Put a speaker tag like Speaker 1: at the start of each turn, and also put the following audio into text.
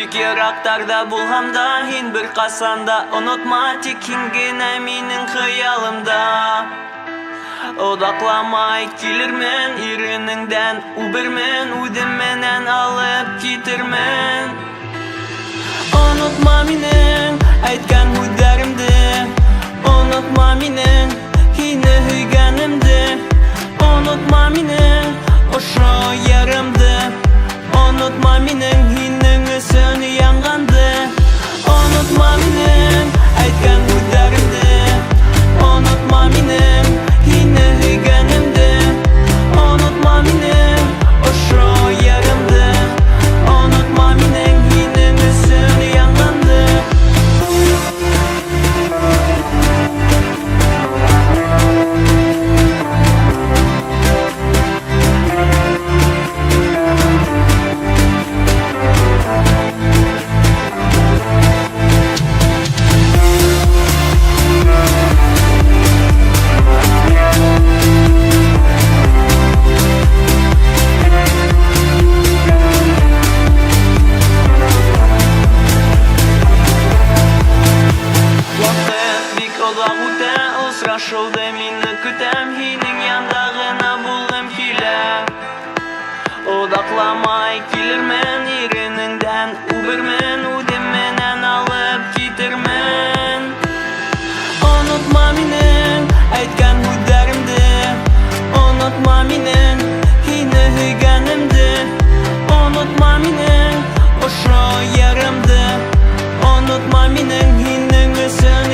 Speaker 1: Бик ерактарда булгам да, һин бер касанда онытма, тик һин генә минең хыялымда. Одакламай килермен иренеңдән, үбермен, үдем менән алып китермен. Онытма минең әйткән һүзләремде, онытма минең һине һөйгәнемде, онытма минең ошо ярымды, онытма минең һинең өсөн янганды. Онытма минең әйткән һүзләремде, онытма минең һине һөйгәнемде, онытма минең ошо ярымды, онытма минең һинең өсөн янганды. Шулды мине көтәм, һинең янда гына булгым килә. Одакламай килермен иренеңдән, үбермен, үдем менән алып китермен. Онытма минең әйткән һүзләремде, онытма минең һине һөйгәнемде, онытма минең ошо ярымды, онытма минең һинең өсөн